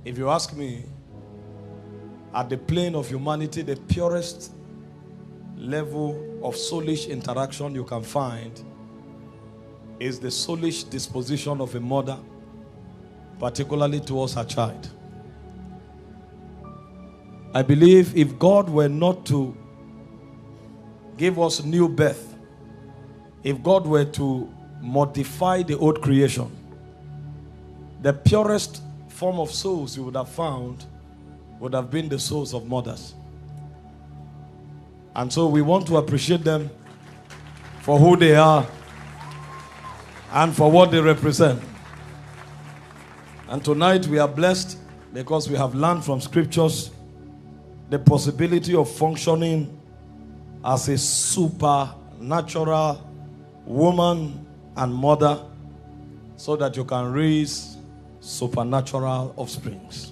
If you ask me, at the plane of humanity, the purest level of soulish interaction you can find is the soulish disposition of a mother, particularly towards her child. I believe if God were not to give us new birth, if God were to modify the old creation, the purest form of souls you would have found would have been the souls of mothers. And so we want to appreciate them for who they are and for what they represent. And tonight we are blessed because we have learned from scriptures the possibility of functioning as a supernatural woman and mother so that you can raise supernatural offsprings.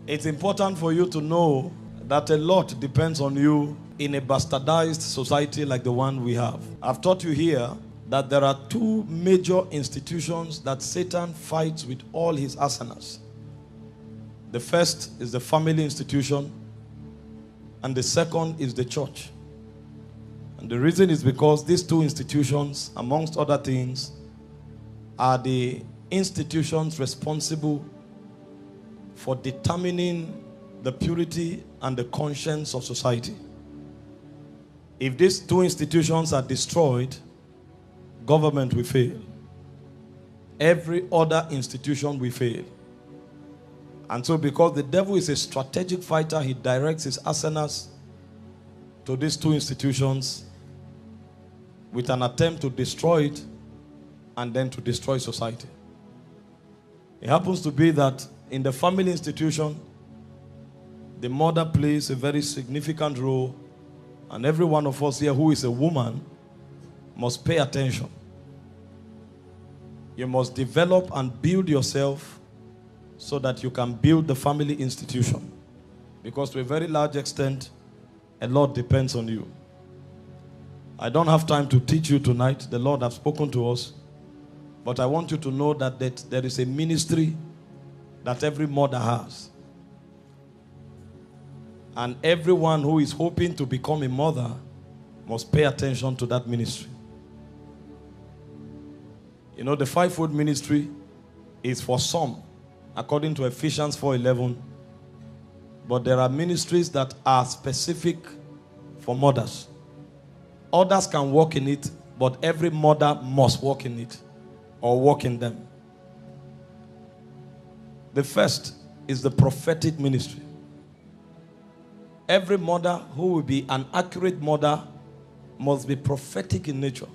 It's important for you to know that a lot depends on you in a bastardized society like the one we have. I've taught you here that there are two major institutions that Satan fights with all his arsenals. The first is the family institution, and the second is the church. And the reason is because these two institutions, amongst other things, are the institutions responsible for determining the purity and the conscience of society. If these two institutions are destroyed, government will fail. Every other institution will fail. And so because the devil is a strategic fighter, he directs his arsenals to these two institutions with an attempt to destroy it and then to destroy society. It happens to be that in the family institution, the mother plays a very significant role, and every one of us here who is a woman must pay attention. You must develop and build yourself so that you can build the family institution. Because to a very large extent, a lot depends on you. I don't have time to teach you tonight. The Lord has spoken to us. But I want you to know that there is a ministry that every mother has. And everyone who is hoping to become a mother must pay attention to that ministry. You know, the fivefold ministry is for some, according to Ephesians 4:11. But there are ministries that are specific for mothers. Others can walk in it, but every mother must walk in it or walk in them. The first is the prophetic ministry. Every mother who will be an accurate mother must be prophetic in nature.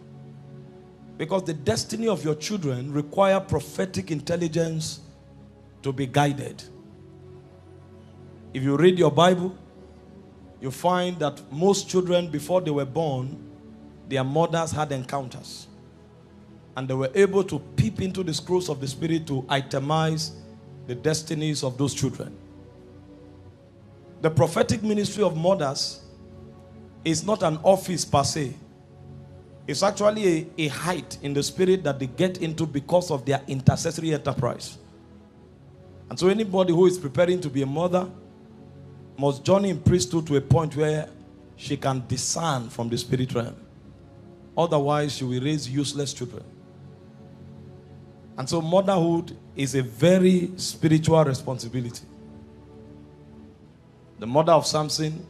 Because the destiny of your children require prophetic intelligence to be guided. If you read your Bible, you find that most children, before they were born, their mothers had encounters. And they were able to peep into the scrolls of the Spirit to itemize the destinies of those children. The prophetic ministry of mothers is not an office per se. It's actually a height in the spirit that they get into because of their intercessory enterprise. And so anybody who is preparing to be a mother must journey in priesthood to a point where she can discern from the spirit realm. Otherwise, she will raise useless children. And so motherhood is a very spiritual responsibility. The mother of Samson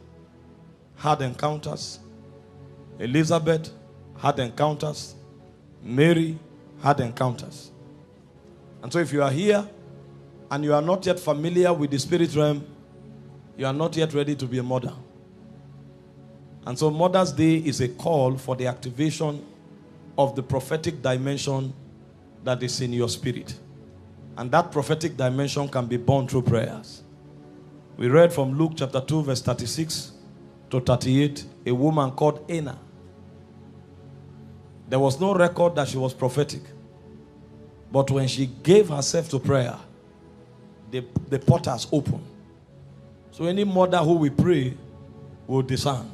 had encounters. Elizabeth had encounters. Mary had encounters. And so if you are here and you are not yet familiar with the spirit realm, you are not yet ready to be a mother. And so Mother's Day is a call for the activation of the prophetic dimension that is in your spirit. And that prophetic dimension can be born through prayers. We read from Luke chapter 2 verse 36 to 38, a woman called Anna. There was no record that she was prophetic. But when she gave herself to prayer, the portals opened. So any mother who will pray will discern.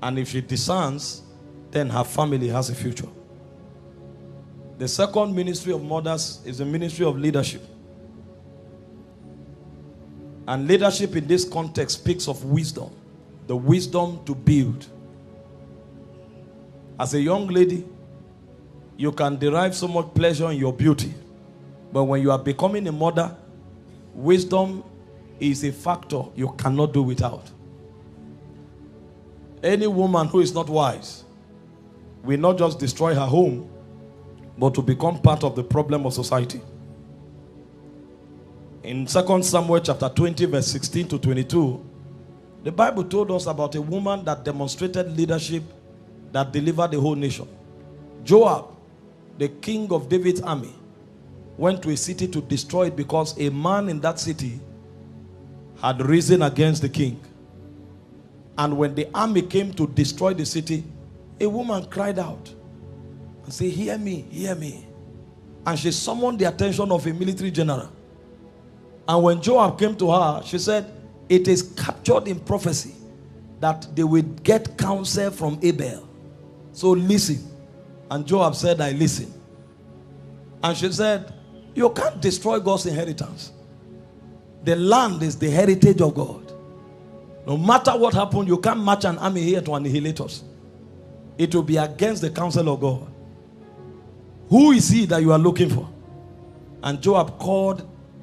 And if she discerns, then her family has a future. The second ministry of mothers is the ministry of leadership. And leadership in this context speaks of wisdom. The wisdom to build. As a young lady, you can derive so much pleasure in your beauty. But when you are becoming a mother, wisdom is a factor you cannot do without. Any woman who is not wise will not just destroy her home, but to become part of the problem of society. In 2 Samuel chapter 20, verse 16 to 22, the Bible told us about a woman that demonstrated leadership that delivered the whole nation. Joab, the king of David's army, went to a city to destroy it because a man in that city had risen against the king. And when the army came to destroy the city, a woman cried out and said, "Hear me, hear me." And she summoned the attention of a military general. And when Joab came to her, she said, "It is captured in prophecy that they will get counsel from Abel. So listen." And Joab said, "I listen." And she said, "You can't destroy God's inheritance. The land is the heritage of God. No matter what happened, you can't march an army here to annihilate us. It will be against the counsel of God. Who is he that you are looking for?" And Joab called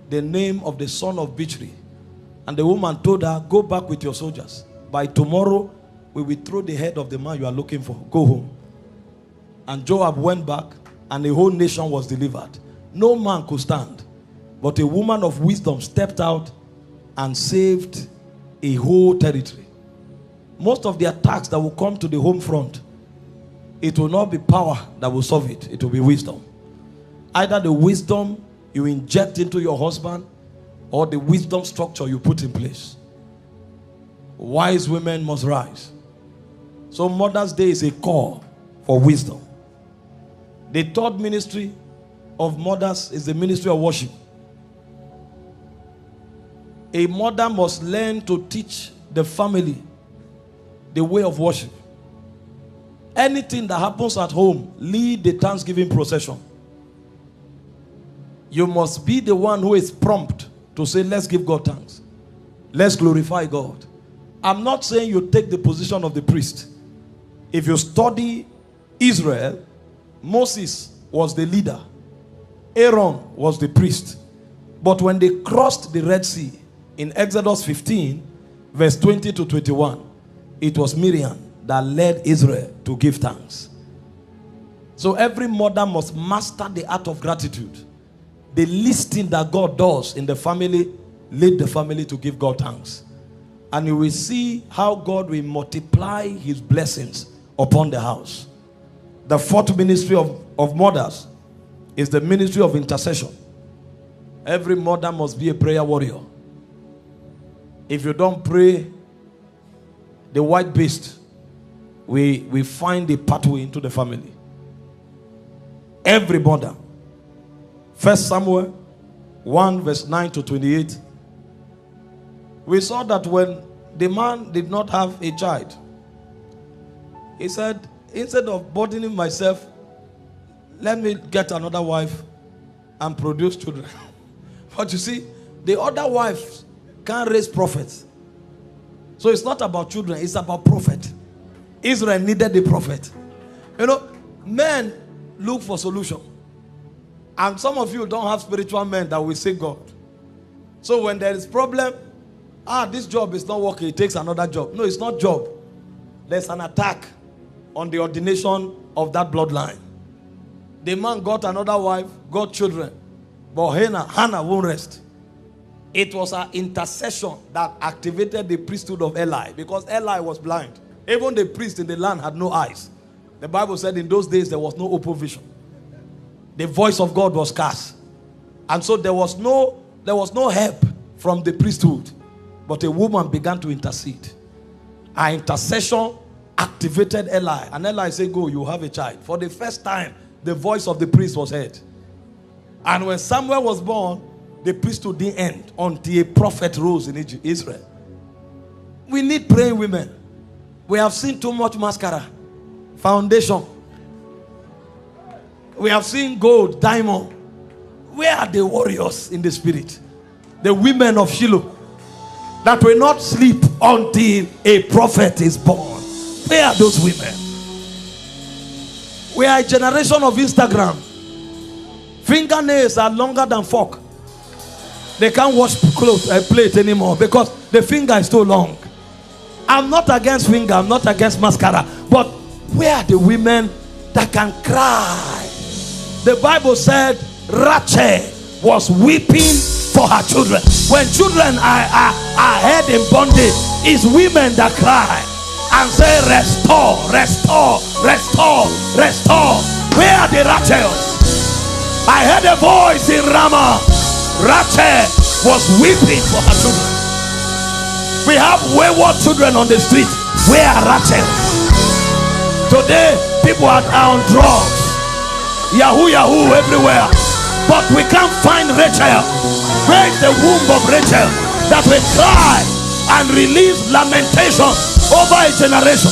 the name of the son of Bichri. And the woman told her, "Go back with your soldiers. By tomorrow, we will throw the head of the man you are looking for. Go home." And Joab went back, and the whole nation was delivered. No man could stand. But a woman of wisdom stepped out and saved a whole territory. Most of the attacks that will come to the home front, it will not be power that will solve it. It will be wisdom. Either the wisdom you inject into your husband or the wisdom structure you put in place. Wise women must rise. So Mother's Day is a call for wisdom. The third ministry of mothers is the ministry of worship. A mother must learn to teach the family the way of worship. Anything that happens at home, lead the Thanksgiving procession. You must be the one who is prompt to say, "Let's give God thanks. Let's glorify God." I'm not saying you take the position of the priest. If you study Israel, Moses was the leader. Aaron was the priest. But when they crossed the Red Sea, in Exodus 15, verse 20 to 21, it was Miriam that led Israel to give thanks. So every mother must master the art of gratitude. The least thing that God does in the family, lead the family to give God thanks. And you will see how God will multiply his blessings upon the house. The fourth ministry of mothers is the ministry of intercession. Every mother must be a prayer warrior. If you don't pray, the white beast we find a pathway into the family. Every mother. 1 Samuel 1 verse 9 to 28. We saw that when the man did not have a child, he said, "Instead of burdening myself, let me get another wife and produce children." But you see, the other wives can't raise prophets. So it's not about children, it's about prophet. Israel needed the prophet. You know, men look for solution. And some of you don't have spiritual men that will say God. So when there is problem, this job is not working, it takes another job. No, it's not job. There's an attack on the ordination of that bloodline. The man got another wife, got children. But Hannah won't rest. It was her intercession that activated the priesthood of Eli, because Eli was blind. Even the priest in the land had no eyes. The Bible said in those days there was no open vision. The voice of God was scarce. And so there was no help from the priesthood. But a woman began to intercede. Her intercession activated Eli. And Eli said, "Go, you have a child." For the first time, the voice of the priest was heard. And when Samuel was born, the priesthood didn't end until a prophet rose in Israel. We need praying women. We have seen too much mascara, foundation. We have seen gold, diamond. Where are the warriors in the spirit? The women of Shiloh. that will not sleep until a prophet is born. Where are those women? We are a generation of Instagram. Fingernails are longer than fork. They can't wash clothes plate anymore because the finger is too long. I'm not against finger, I'm not against mascara, but where are the women that can cry? The Bible said Rachel was weeping for her children. When children are held in bondage, it's women that cry and say, restore, restore, restore, restore. Where are the Rachels? I heard a voice in Ramah. Rachel was weeping for her children. We have wayward children on the street. Where are Rachel? Today, people are on drugs. Yahoo, Yahoo everywhere. But we can't find Rachel. Where is the womb of Rachel that will cry and release lamentation over a generation?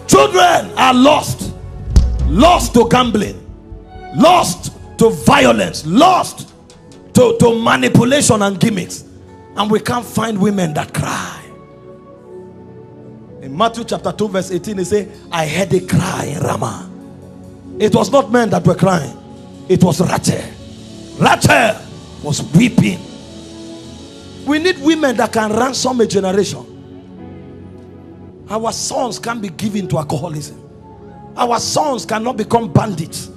Children are lost. Lost to gambling. Lost to violence. Lost to manipulation and gimmicks. And we can't find women that cry. In Matthew chapter 2 verse 18 it says, I heard a cry in Ramah. It was not men that were crying. It was Rachel. Rachel was weeping. We need women that can ransom a generation. Our sons can't be given to alcoholism. Our sons cannot become bandits.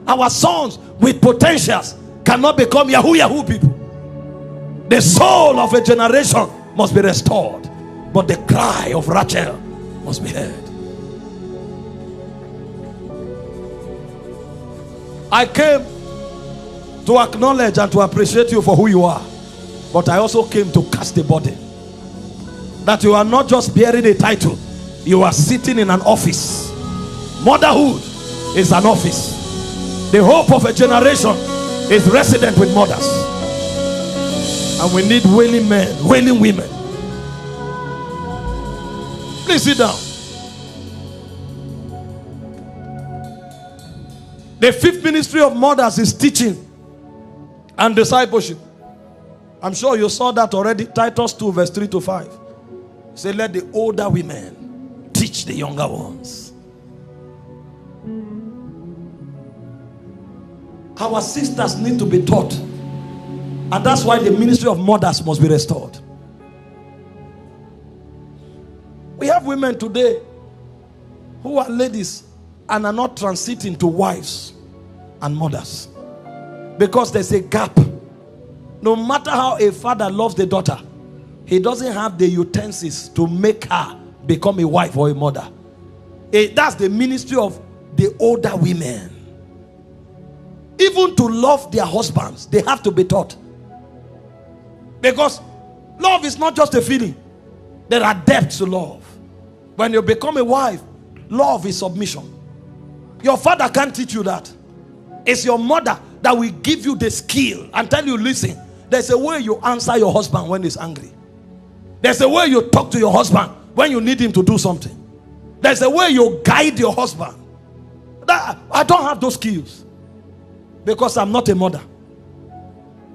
Our sons with potentials cannot become Yahoo Yahoo people. The soul of a generation must be restored, but the cry of Rachel must be heard. I came to acknowledge and to appreciate you for who you are, but I also came to cast a burden that you are not just bearing a title, you are sitting in an office. Motherhood is an office. The hope of a generation is resident with mothers, and we need wailing men, wailing women. Please sit down. The fifth ministry of mothers is teaching and discipleship. I'm sure you saw that already. Titus 2 verse 3 to 5. Say, let the older women teach the younger ones. Our sisters need to be taught, and that's why the ministry of mothers must be restored. We have women today who are ladies and are not transiting to wives and mothers because there's a gap. No matter how a father loves the daughter, he doesn't have the utensils to make her become a wife or a mother. That's the ministry of the older women. Even to love their husbands, they have to be taught. Because love is not just a feeling. There are depths to love. When you become a wife, love is submission. Your father can't teach you that. It's your mother that will give you the skill and tell you, listen, there's a way you answer your husband when he's angry. There's a way you talk to your husband when you need him to do something. There's a way you guide your husband. I don't have those skills because I'm not a mother.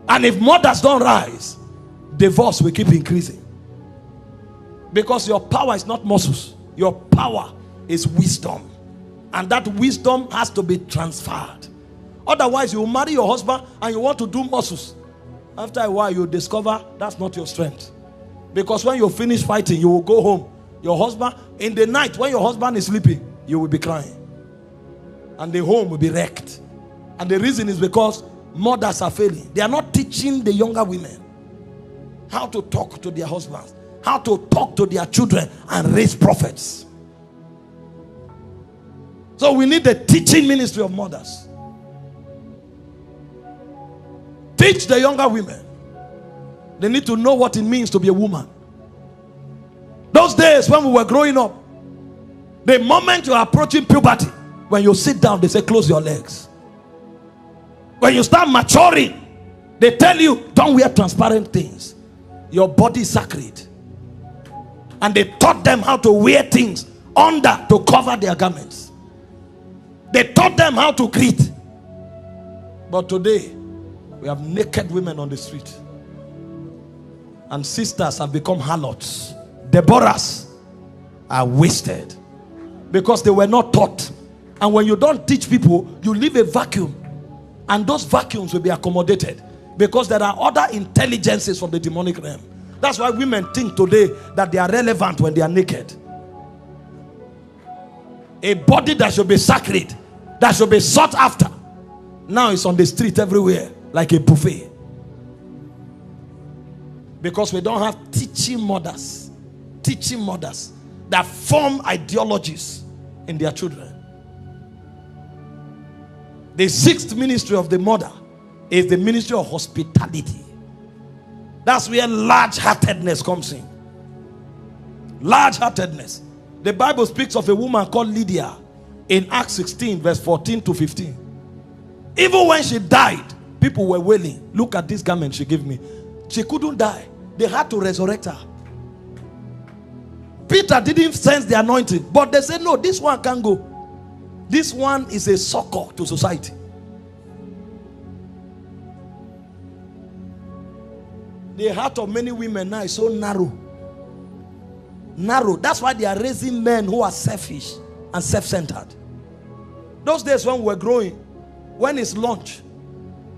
And if mothers don't rise, divorce will keep increasing. Because your power is not muscles. Your power is wisdom. And that wisdom has to be transferred. Otherwise, you will marry your husband and you want to do muscles. After a while, you discover that's not your strength. Because when you finish fighting, you will go home. Your husband, in the night, when your husband is sleeping, you will be crying. And the home will be wrecked. And the reason is because mothers are failing. They are not teaching the younger women how to talk to their husbands, how to talk to their children and raise prophets. So we need the teaching ministry of mothers. Teach the younger women. They need to know what it means to be a woman. Those days when we were growing up, the moment you are approaching puberty, when you sit down, they say, close your legs. When you start maturing, they tell you, don't wear transparent things. Your body is sacred. And they taught them how to wear things under to cover their garments. They taught them how to greet. But today, We have naked women on the street. And sisters have become harlots. Deborahs are wasted because they were not taught. And when you don't teach people, you leave a vacuum. And those vacuums will be accommodated because there are other intelligences from the demonic realm. That's why women think today that they are relevant when they are naked. A body that should be sacred, that should be sought after, now it's on the street everywhere like a buffet. Because we don't have teaching mothers that form ideologies in their children. The sixth ministry of the mother is the ministry of hospitality. That's where large-heartedness comes in. Large-heartedness. The Bible speaks of a woman called Lydia in Acts 16 verse 14 to 15. Even when she died, people were wailing. Look at this garment she gave me. She couldn't die. They had to resurrect her. Peter didn't sense the anointing, but they said, no, this one can't go. This one is a succor to society. The heart of many women now is so narrow. Narrow. That's why they are raising men who are selfish and self-centered. Those days when we were growing, when it's lunch,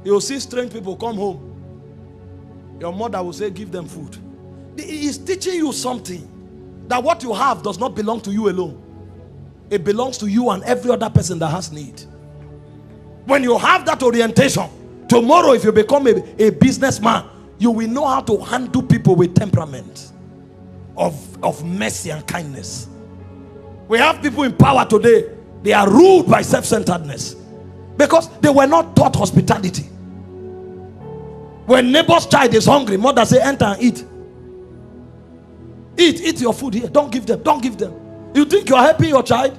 you'll see strange people come home. Your mother will say, give them food. He is teaching you something. That what you have does not belong to you alone. It belongs to you and every other person that has need. When you have that orientation, tomorrow if you become a businessman, you will know how to handle people with temperament of mercy and kindness. We have people in power today. They are ruled by self-centeredness because they were not taught hospitality. When neighbor's child is hungry, mother say, enter and eat. Eat your food here. Don't give them. Don't give them. You think you are helping your child?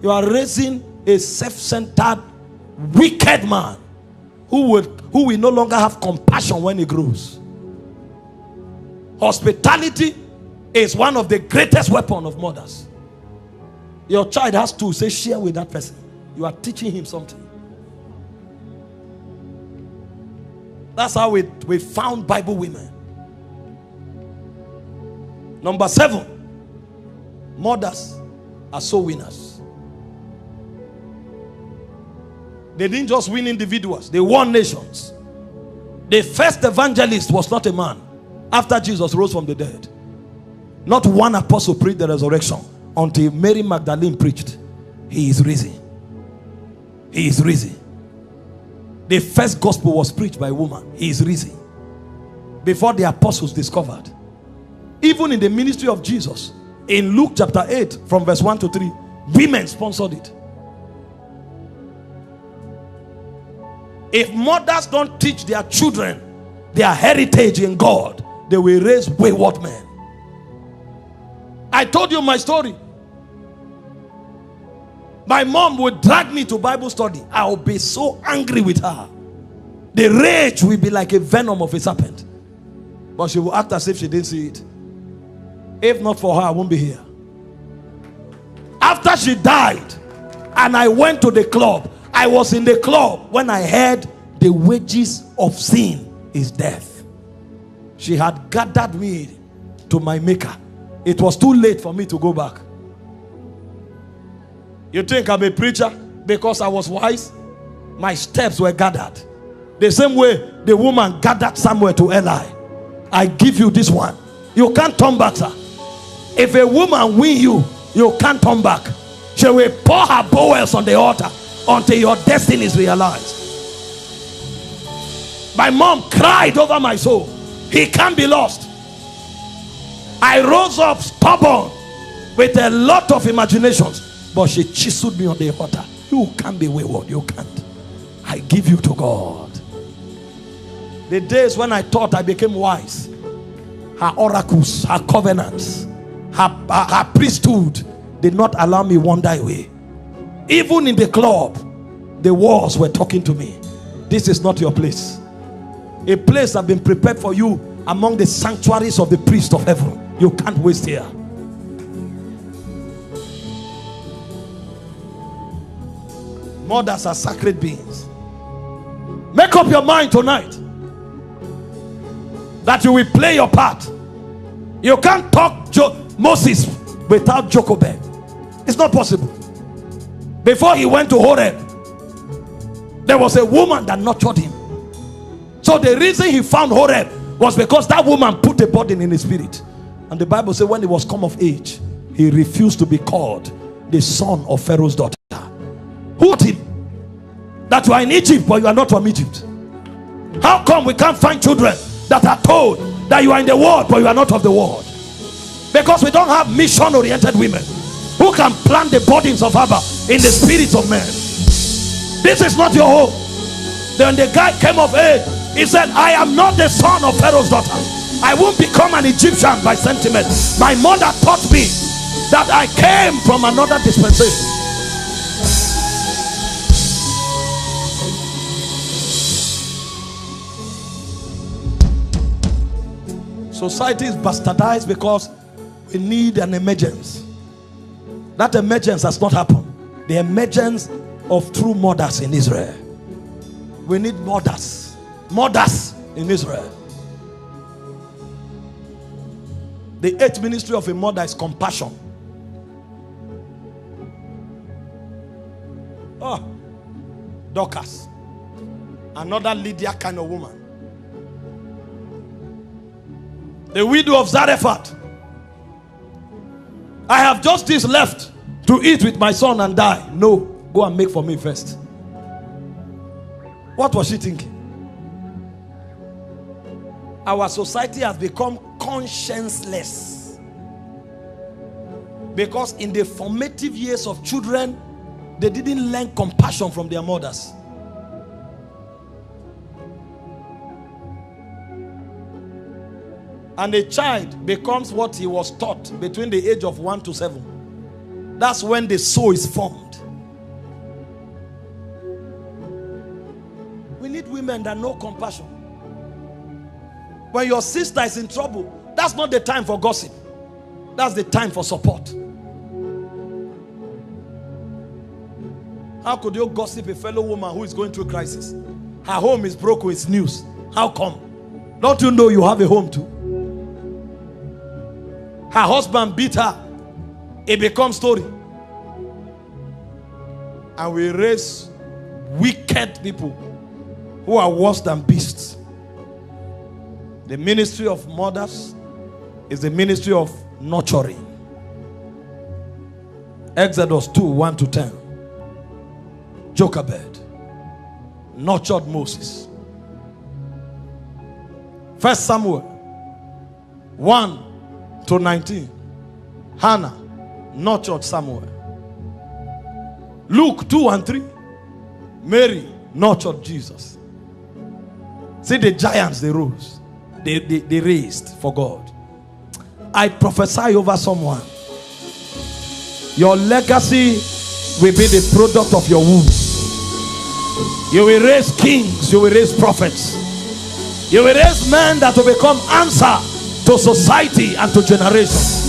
You are raising a self-centered, wicked man who will no longer have compassion when he grows. Hospitality is one of the greatest weapons of mothers. Your child has to say, share with that person. You are teaching him something. That's how we found Bible women. Number 7, mothers are soul winners. They didn't just win individuals, they won nations. The first evangelist was not a man after Jesus rose from the dead. Not one apostle preached the resurrection until Mary Magdalene preached. He is risen. He is risen. The first gospel was preached by a woman. He is risen. Before the apostles discovered. Even in the ministry of Jesus, in Luke chapter 8 from verse 1 to 3, women sponsored it. If mothers don't teach their children their heritage in God, they will raise wayward men. I told you my story. My mom would drag me to Bible study. I will be so angry with her. The rage will be like a venom of a serpent. But she will act as if she didn't see it. If not for her, I won't be here. After she died and I went to the club, I was in the club when I heard the wages of sin is death. She had gathered me to my maker. It was too late for me to go back. You think I'm a preacher because I was wise? My steps were gathered. The same way the woman gathered somewhere to Eli. I give you this one. You can't turn back, sir. If a woman win you, you can't turn back. She will pour her bowels on the altar until your destiny is realized. My mom cried over my soul. He can't be lost. I rose up stubborn with a lot of imaginations, but she chiseled me on the altar. You can't be wayward. You can't. I give you to God. The days when I thought I became wise, her oracles, her covenants, her priesthood did not allow me wander away. Even in the club, the walls were talking to me. This is not your place. A place has been prepared for you among the sanctuaries of the priest of heaven. You can't waste here. Mothers are sacred beings. Make up your mind tonight that you will play your part. You can't talk Moses without Jochebed. It's not possible. Before he went to Horeb, there was a woman that nurtured him. So the reason he found Horeb was because that woman put a burden in his spirit. And the Bible says when he was come of age, he refused to be called the son of Pharaoh's daughter. Who told him that you are in Egypt but you are not from Egypt? How come we can't find children that are told that you are in the world but you are not of the world? Because we don't have mission oriented women who can plant the burdens of Abba in the spirits of men. This is not your home. Then the guy came of age. He said, I am not the son of Pharaoh's daughter. I won't become an Egyptian by sentiment. My mother taught me that I came from another dispensation. Society is bastardized because we need an emergence. That emergence has not happened. The emergence of true mothers in Israel. We need mothers. Mothers in Israel. The eighth ministry of a mother is compassion. Oh, Dorcas, another Lydia kind of woman. The widow of Zarephath. I have just this left to eat with my son and die. No, go and make for me first. What was she thinking? Our society has become conscienceless because in the formative years of children, they didn't learn compassion from their mothers. And a child becomes what he was taught between the age of 1 to 7. That's when the soul is formed. We need women that know compassion. When your sister is in trouble, that's not the time for gossip. That's the time for support. How could you gossip a fellow woman who is going through crisis? Her home is broken, it's news. How come? Don't you know you have a home too? Her husband beat her. It becomes story. And we raise wicked people who are worse than beasts. The ministry of mothers is the ministry of nurturing. Exodus 2, 1 to 10. Jochebed nurtured Moses. 1 Samuel 1 to 19. Hannah nurtured Samuel. Luke 2 and 3. Mary nurtured Jesus. See the giants they rose. They raised for God. I prophesy over someone. Your legacy will be the product of your womb. You will raise kings. You will raise prophets. You will raise men that will become answer to society and to generations.